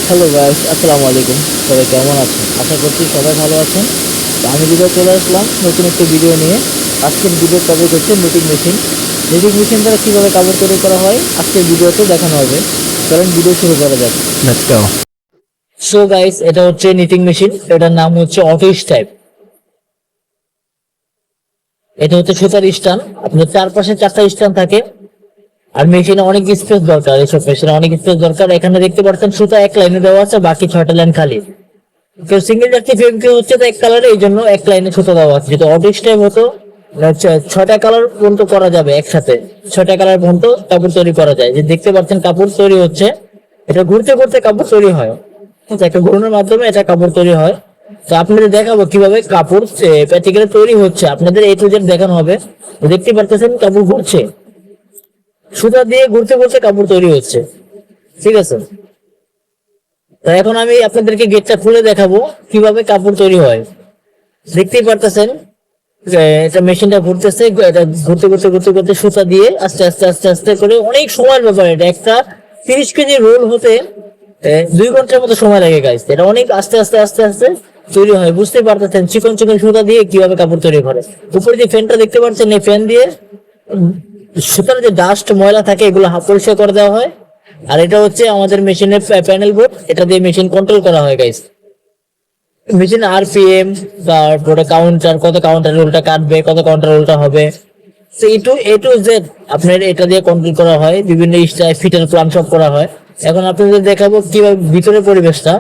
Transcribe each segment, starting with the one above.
Hello guys, আসসালামু আলাইকুম। সবাই কেমন আছেন? আশা করছি সবাই ভালো আছেন। তো আমি ভিডিও চলে আসলাম নতুন একটা ভিডিও নিয়ে। আজকের ভিডিওর টপিক হচ্ছে নিটিং মেশিন। নিটিং মেশিন দ্বারা কীভাবে কাপড় তৈরি করা হয় আজকের ভিডিওতে দেখানো হবে। চলেন ভিডিও শুরু করা যাক। Let's go. সো গাইস, এটা হচ্ছে নিটিং মেশিন। এটার নাম হচ্ছে অটো স্টাইপ। এটা হচ্ছে সুতার স্টান। আপনার চারপাশে চারটা স্টান থাকে। আর মেশিনে অনেক স্পেস দরকার, এইসব মেশিনে অনেক স্পেস দরকার। এখানে দেখতে পাচ্ছেন সুতা এক লাইনে দেওয়া আছে, বাকি 6টা লাইন খালি। কেউ সিঙ্গেল যাচ্ছে, ফ্রেম কেউ হচ্ছে তো এক কালারে, এই জন্য এক লাইনে সুতা দেওয়া আছে। যদি অটো স্টাইপ হতো, হচ্ছে 6টা কালার পর্যন্ত করা যাবে একসাথে। 6টা কালার পর্যন্ত কাপড় তৈরি করা যায়। যে দেখতে পাচ্ছেন কাপড় তৈরি হচ্ছে, এটা ঘুরতে ঘুরতে কাপড় তৈরি হয়। ঠিক আছে, একটা ঘূর্ণনের মাধ্যমে এটা কাপড় তৈরি হয়। তো আপনাদের দেখাবো কিভাবে কাপড় প্র্যাকটিক্যালি তৈরি হচ্ছে। আপনাদের A to Z দেখানো হবে। দেখতে পারতেছেন কাপড় ঘুরছে, সুতা দিয়ে ঘুরতে ঘুরতে কাপড় তৈরি হচ্ছে। ঠিক আছে, তো এখন আমি আপনাদেরকে গেটটা খুলে দেখাবো কিভাবে কাপড় তৈরি হয়। দেখতেই পারতেছেন যে এটা মেশিনটা ঘুরতেছে। এটা ঘুরতে ঘুরতে ঘুরতে ঘুরতে সুতা দিয়ে আস্তে আস্তে আস্তে আস্তে করে অনেক সময়ের ব্যাপার। এটা একটা 30 কেজি রোল হতে 2 ঘন্টার মতো সময় লাগে গাইস। এটা অনেক আস্তে আস্তে আস্তে আস্তে তৈরি হয়। বুঝতে পারতেছেন চিকন চিকন সুতা দিয়ে কিভাবে কাপড় তৈরি করে। উপরে যে ফ্যানটা দেখতে পাচ্ছেন, এই ফ্যান দিয়ে সুতার যে ডাস্ট ময়লা থাকে এগুলো পরিষ্কার করে দেওয়া হয়। আর এটা হচ্ছে আমাদের মেশিনের প্যানেল বোর্ড, এটা দিয়ে মেশিন কন্ট্রোল করা হয় গাইস। মেশিন আরপিএম, তারপরে কাউন্টার, কত কাউন্টার রোলটা কাটবে, কত কাউন্টার রোলটা হবে, এ টু জেড আপনার এটা দিয়ে কন্ট্রোল করা হয়। বিভিন্ন স্টাইল ফিটার প্ল্যান সব করা হয়। এখন আপনাদের দেখাবো কিভাবে ভিতরে পরিবেশটা,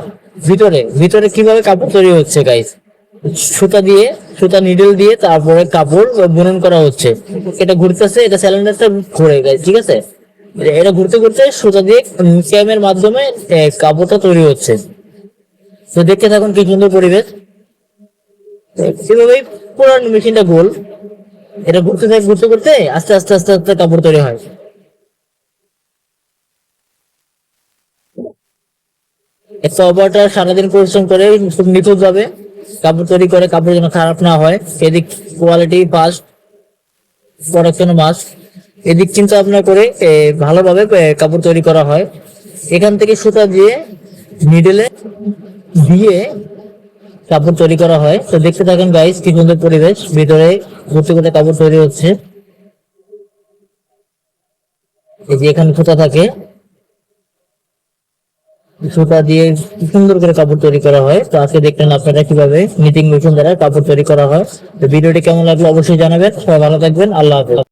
ভিতরে ভিতরে কিভাবে কাপড় তৈরি হচ্ছে গাইস। সুতা দিয়ে, সুতা নিডল দিয়ে তারপরে কাপড় বুনন করা হচ্ছে। এটা ঘুরতেছে, এটা সিলিন্ডারটা ঘুরে গাইস। ঠিক আছে, এটা ঘুরতে ঘুরতে সুতা দিয়ে ক্যামের মাধ্যমে কাপড়টা তৈরি হচ্ছে। তো দেখতে থাকুন কি সুন্দর পরিবেশ। সেভাবেই পুরো মেশিনটা গোল, এটা ঘুরতে থাকে, ঘুরতে ঘুরতে আস্তে আস্তে আস্তে আস্তে কাপড় তৈরি হয়। একটা অপারেটর সারাদিন পরিশ্রম করে খুব নিখুঁত ভাবে কাপড় তৈরি করে, কাপড় যেন খারাপ না হয়, এদিক কোয়ালিটি ফার্স্ট, প্রোডাকশন মাস্ট, এদিক চিন্তা ভাবনা করে ভালোভাবে কাপড় তৈরি করা হয়। এখান থেকে সুতা দিয়ে নিডেলে দিয়ে কাপড় তৈরি করা হয়। তো দেখতে থাকেন গাইস কি সুন্দর পরিবেশ, ভিতরে ঘুরতে ঘুরতে কাপড় তৈরি হচ্ছে। এই যে এখানে সুতা থাকে, সুতা দিয়ে কি সুন্দর করে কাপড় তৈরি করা হয়। তো আজকে দেখলেন আপনারা কিভাবে নিটিং মেশিন দ্বারা কাপড় তৈরি করা হয়। তো ভিডিওটি কেমন লাগলো অবশ্যই জানাবেন। সবাই ভালো থাকবেন, আল্লাহ হাফেজ।